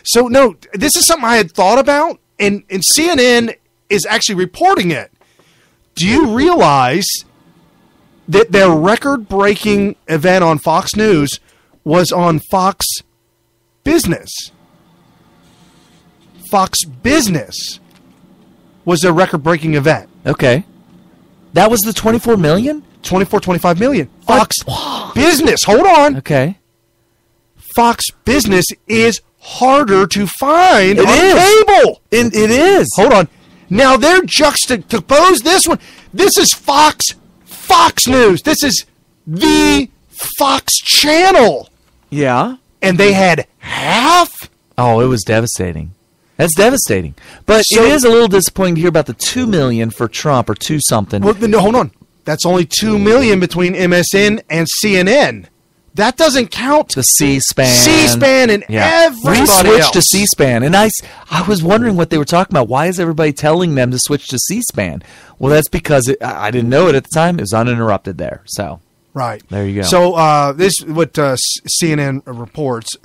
So, no, this is something I had thought about, and CNN is actually reporting it. Do you realize that their record-breaking event on Fox News was on Fox Business? Fox Business was their record-breaking event. Okay. That was the 24 million? 25 million. Fox Business. Hold on. Okay. Fox Business is harder to find on cable. It is. Hold on. Now they're juxtapose this one. This is Fox News. This is the Fox channel. Yeah. And they had half? Oh, it was devastating. That's devastating. But it is a little disappointing to hear about the 2 million for Trump or 2 something. Well, no, hold on. That's only 2 million between MSN and CNN. That doesn't count the C-SPAN. C-SPAN and everybody else. We switched to C-SPAN. And I was wondering what they were talking about. Why is everybody telling them to switch to C-SPAN? Well, that's because I didn't know it at the time. It was uninterrupted there. So right. There you go. So this is what CNN reports.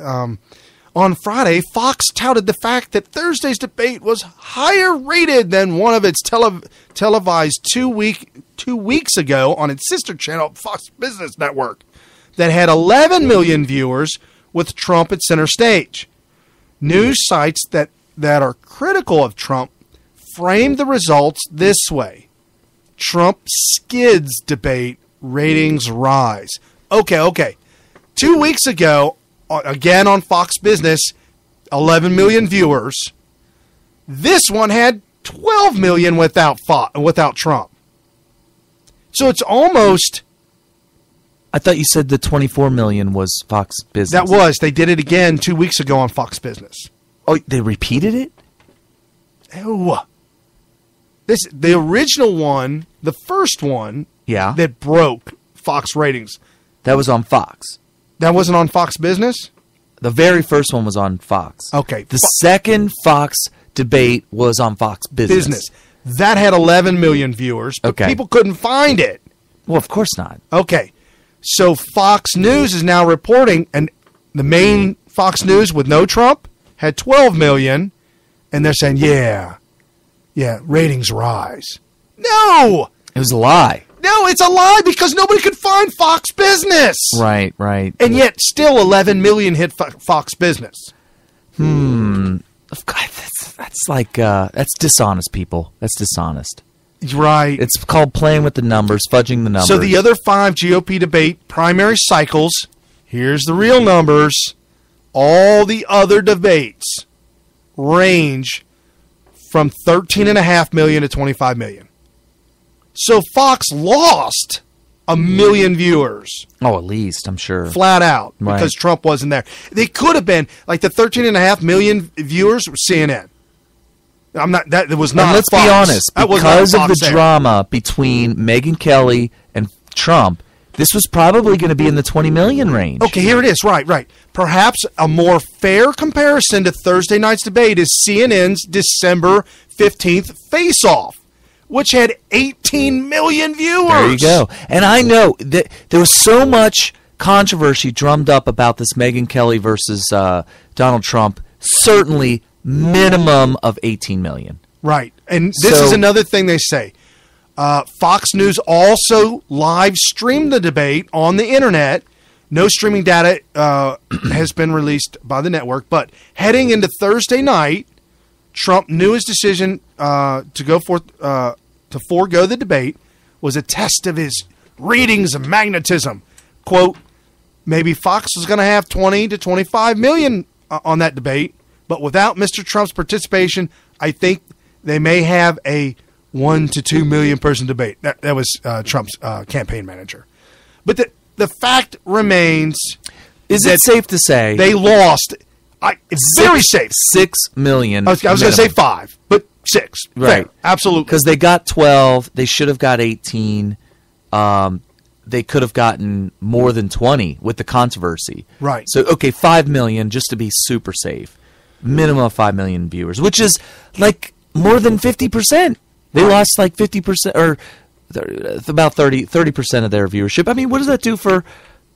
On Friday, Fox touted the fact that Thursday's debate was higher rated than one of its televised 2 weeks ago on its sister channel, Fox Business Network, that had 11 million viewers with Trump at center stage. News sites that are critical of Trump framed the results this way. Trump skids debate, ratings rise. Okay. 2 weeks ago, again on Fox Business, 11 million viewers. This one had 12 million without Trump. So it's almost... I thought you said the 24 million was Fox Business. That was. They did it again 2 weeks ago on Fox Business. Oh, they repeated it? Oh. The original one, the first one that broke Fox ratings. That was on Fox. That wasn't on Fox Business? The very first one was on Fox. Okay. The second Fox debate was on Fox Business. That had 11 million viewers, but people couldn't find it. Well, of course not. Okay. So Fox News is now reporting, and the main Fox News with no Trump had 12 million, and they're saying, yeah, ratings rise. No! It was a lie. No, it's a lie because nobody could find Fox Business. Right. And yet still 11 million hit Fox Business. God, that's dishonest, people. That's dishonest. Right. It's called playing with the numbers, fudging the numbers. So the other 5 GOP debate primary cycles, here's the real numbers. All the other debates range from 13.5 million to 25 million. So Fox lost 1 million viewers. Oh, at least, I'm sure. Flat out, because Trump wasn't there. They could have been, like the 13.5 million viewers were CNN. That was not. And let's Fox. be honest, because of the drama between Megyn Kelly and Trump, this was probably going to be in the 20 million range. Okay, here it is. Right. Perhaps a more fair comparison to Thursday night's debate is CNN's December 15th face-off, which had 18 million viewers. There you go. And I know that there was so much controversy drummed up about this Megyn Kelly versus Donald Trump. Certainly minimum of 18 million. Right. And this is another thing they say. Fox News also live streamed the debate on the internet. No streaming data has been released by the network, but heading into Thursday night, Trump knew his decision to forego the debate was a test of his ratings and magnetism. Quote, maybe Fox was going to have 20 to 25 million on that debate, but without Mr. Trump's participation, I think they may have a 1 to 2 million person debate. That was Trump's campaign manager. But the fact remains... Is it safe to say... They lost... It's very safe. 6 million. I was going to say 5, but 6. Right. Fair. Absolutely. Because they got 12. They should have got 18. They could have gotten more than 20 with the controversy. Right. So, 5 million just to be super safe. Minimum of 5 million viewers, which is like more than 50%. They lost like 50%, or about 30% of their viewership. I mean, what does that do for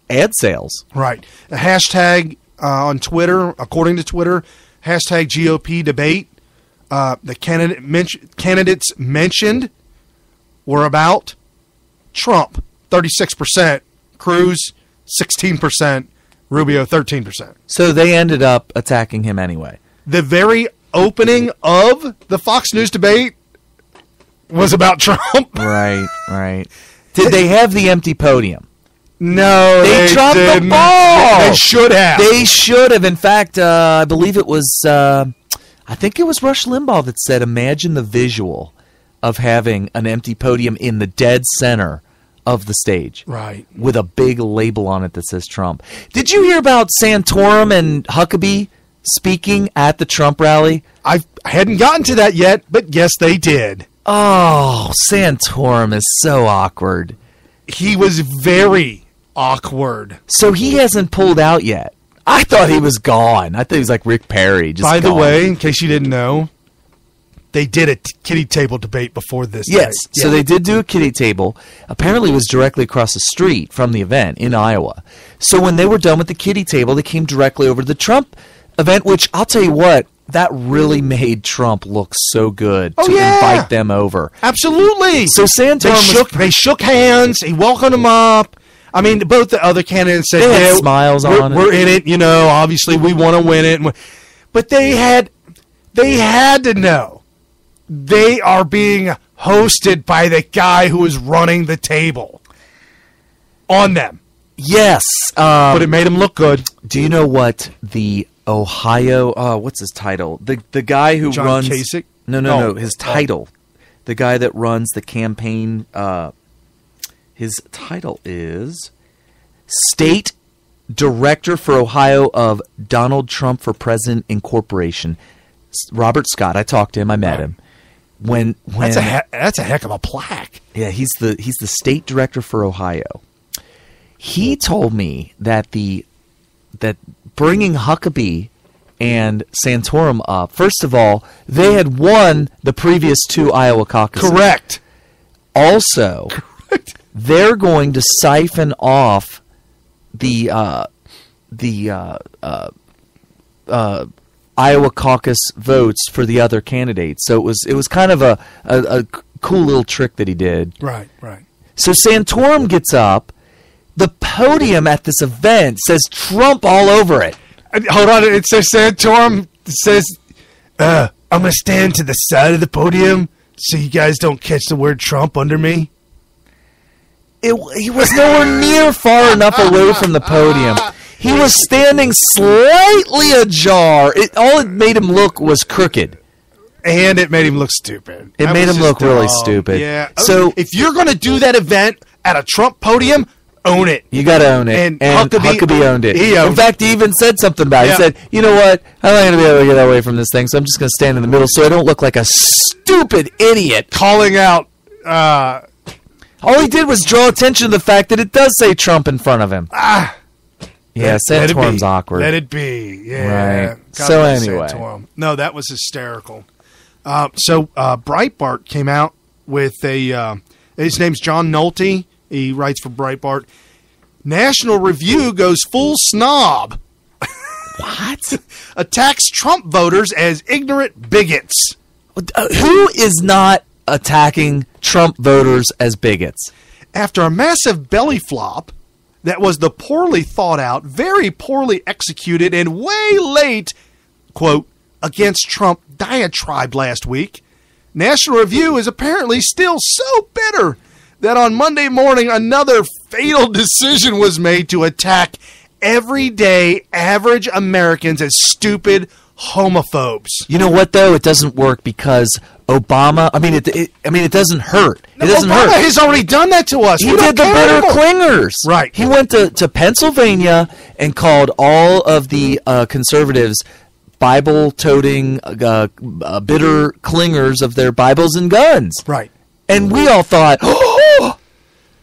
ad sales? Right. A hashtag on Twitter, according to Twitter, hashtag GOP debate. The candidates mentioned were about Trump, 36%, Cruz, 16%, Rubio, 13%. So they ended up attacking him anyway. The very opening of the Fox News debate was about Trump. Right. Did they have the empty podium? No, they dropped didn't. The ball. They should have. They should have. In fact, I believe it was, I think it was Rush Limbaugh that said, imagine the visual of having an empty podium in the dead center of the stage. Right. With a big label on it that says Trump. Did you hear about Santorum and Huckabee speaking at the Trump rally? I hadn't gotten to that yet, but yes, they did. Oh, Santorum is so awkward. He was very awkward. So he hasn't pulled out yet. I thought he was gone. I thought he was like Rick Perry. By the way, in case you didn't know, they did a kiddie table debate before this. Yes, so they did do a kiddie table. Apparently it was directly across the street from the event in Iowa. So when they were done with the kiddie table, they came directly over to the Trump event, which I'll tell you what, that really made Trump look so good to invite them over. Absolutely. So Santorum they shook hands. He welcomed them up. I mean, both the other candidates said, they had smiles on it. We're in it, you know, obviously we want to win it. But they had to know they are being hosted by the guy who is running the table on them. Yes. But it made him look good. Do you know what the Ohio, what's his title? The guy who John runs... Kasich? No, his title. The guy that runs the campaign, his title is State Director for Ohio of Donald Trump for President Incorporation. Robert Scott. I talked to him. I met him. When that's a heck of a plaque. Yeah, he's the state director for Ohio. He told me that that bringing Huckabee and Santorum up, first of all, they had won the previous two Iowa caucuses. Correct. Also, they're going to siphon off the Iowa caucus votes for the other candidates. So it was kind of a cool little trick that he did. Right. So Santorum gets up. The podium at this event says Trump all over it. Hold on, it says Santorum. It says, I'm going to stand to the side of the podium so you guys don't catch the word Trump under me. He was nowhere near far enough away from the podium. He was standing slightly ajar. All it made him look was crooked. And it made him look stupid. It made him look really stupid. Yeah. So if you're going to do that event at a Trump podium, own it. You got to own it. And Huckabee owned it. In fact, he even said something about it. He said, you know what? I'm not going to be able to get away from this thing, so I'm just going to stand in the middle so I don't look like a stupid idiot. Calling out... all he did was draw attention to the fact that it does say Trump in front of him. Yeah, Santorum's awkward. Let it be. Yeah. Right. So anyway. Santorum. No, that was hysterical. So Breitbart came out with his name's John Nolte. He writes for Breitbart. National Review goes full snob. What? Attacks Trump voters as ignorant bigots. Who is not attacking Trump voters as bigots? After a massive belly flop that was the poorly thought out, very poorly executed, and way late, quote, against Trump diatribe last week, National Review is apparently still so bitter that on Monday morning another fatal decision was made to attack everyday average Americans as stupid homophobes. You know what, though? It doesn't work because Obama. It doesn't hurt. It doesn't hurt. Obama has already done that to us. He did the bitter clingers. Right. He went to Pennsylvania and called all of the conservatives Bible-toting bitter clingers of their Bibles and guns. Right. And we all thought, oh,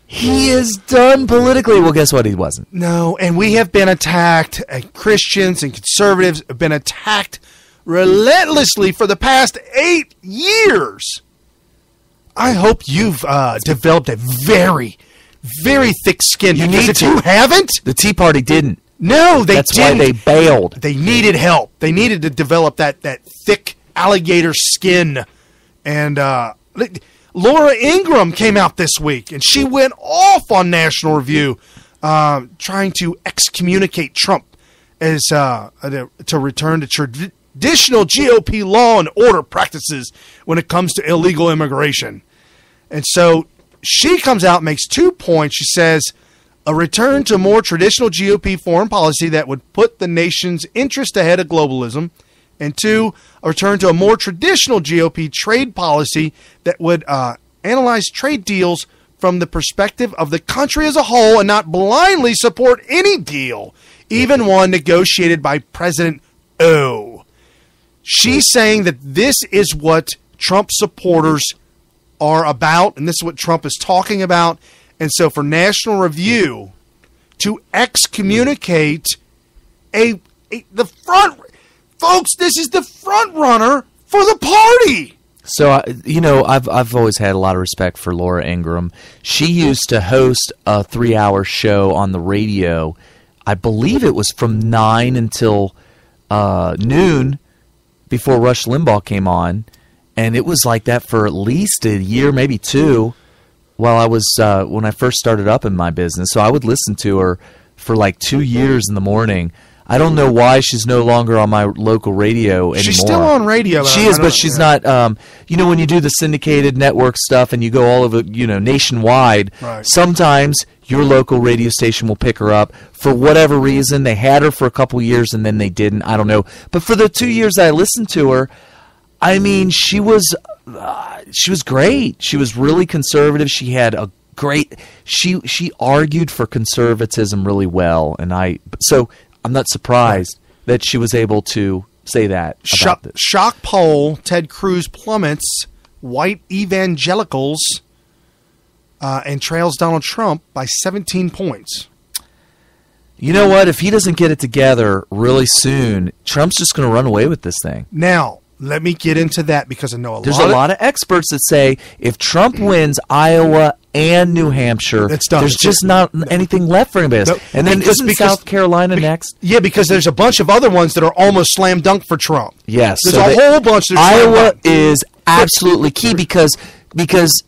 he is done politically. Well, guess what? He wasn't. No, and we have been attacked. Christians and conservatives have been attacked relentlessly for the past 8 years. I hope you've developed a very, very thick skin. Because if you haven't... The Tea Party didn't. No, they That's didn't. why they bailed. They needed help. They needed to develop that thick alligator skin. And Laura Ingraham came out this week, and she went off on National Review, trying to excommunicate Trump as to return to traditional GOP law and order practices when it comes to illegal immigration. And so she comes out and makes 2 points. She says, a return to more traditional GOP foreign policy that would put the nation's interest ahead of globalism. And 2, a return to a more traditional GOP trade policy that would analyze trade deals from the perspective of the country as a whole and not blindly support any deal, even one negotiated by President O. She's saying that this is what Trump supporters are about, and this is what Trump is talking about. And so for National Review to excommunicate the front, folks, this is the front runner for the party. So, I've always had a lot of respect for Laura Ingraham. She used to host a 3-hour show on the radio. I believe it was from 9 until noon before Rush Limbaugh came on. And it was like that for at least a year, maybe 2, while I was when I first started up in my business. So I would listen to her for like 2 years in the morning. I don't know why she's no longer on my local radio anymore. She's still on radio. She is, but she's not. When you do the syndicated network stuff and you go all over, nationwide, right. Sometimes your local radio station will pick her up for whatever reason. They had her for a couple years and then they didn't. I don't know. But for the 2 years I listened to her, I mean, she was great. She was really conservative. She had a great. She argued for conservatism really well, and I'm not surprised that she was able to say that about this. Shock poll: Ted Cruz plummets white evangelicals and trails Donald Trump by 17 points. You know what? If he doesn't get it together really soon, Trump's just going to run away with this thing. Now, let me get into that because I know there's a lot of experts that say if Trump wins Iowa and New Hampshire, there's just not anything left for anybody else. And then isn't South Carolina next? Yeah, because there's a bunch of other ones that are almost slam dunk for Trump. Yes. There's a whole bunch. Iowa is absolutely key because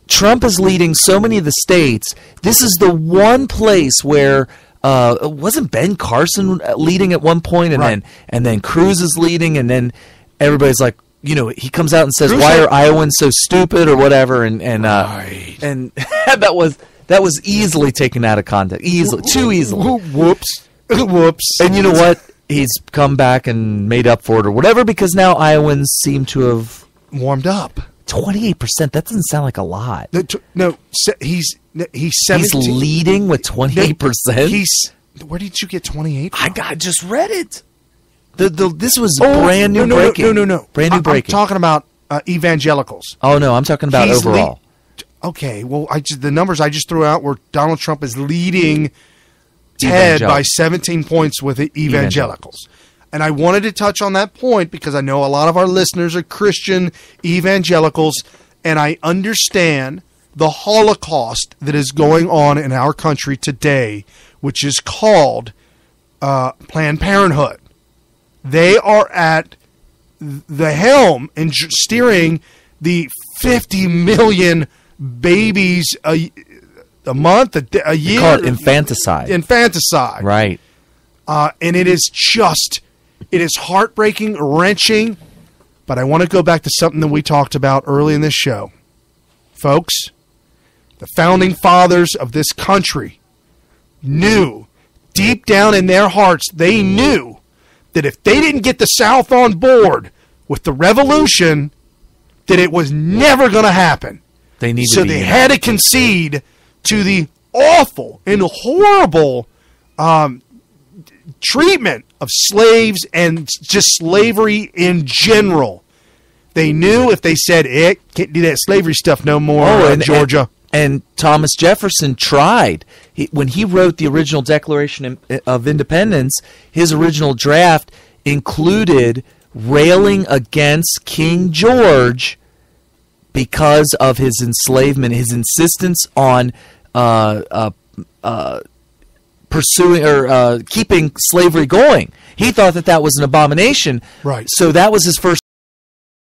Trump is leading so many of the states. This is the one place where wasn't Ben Carson leading at one point, and then Cruz is leading, and then everybody's like, he comes out and says, "Why are Iowans so stupid?" or whatever, and that was easily taken out of context, too easily. Whoops. And you know what? He's come back and made up for it or whatever because now Iowans seem to have warmed up. 28%. That doesn't sound like a lot. No, he's 17. He's leading with 28%. Where did you get 28? I just read it. This was brand new breaking. No. Brand new breaking. I'm talking about evangelicals. Oh, no, I'm talking about overall. Okay, well, the numbers I just threw out were Donald Trump is leading Ted by 17 points with the evangelicals. And I wanted to touch on that point because I know a lot of our listeners are Christian evangelicals, and I understand the Holocaust that is going on in our country today, which is called Planned Parenthood. They are at the helm and steering the 50 million babies a month, a year. They call it infanticide. Infanticide. Right. And it is heartbreaking, wrenching. But I want to go back to something that we talked about early in this show. Folks, the founding fathers of this country knew, deep down in their hearts, they knew that if they didn't get the South on board with the revolution, that it was never going to happen. They had to concede to the awful and horrible treatment of slaves and just slavery in general. They knew if they said, can't do that slavery stuff no more in Georgia. And Thomas Jefferson tried. When he wrote the original Declaration of Independence, his original draft included railing against King George because of his enslavement, his insistence on pursuing or keeping slavery going. He thought that was an abomination. Right. So that was his first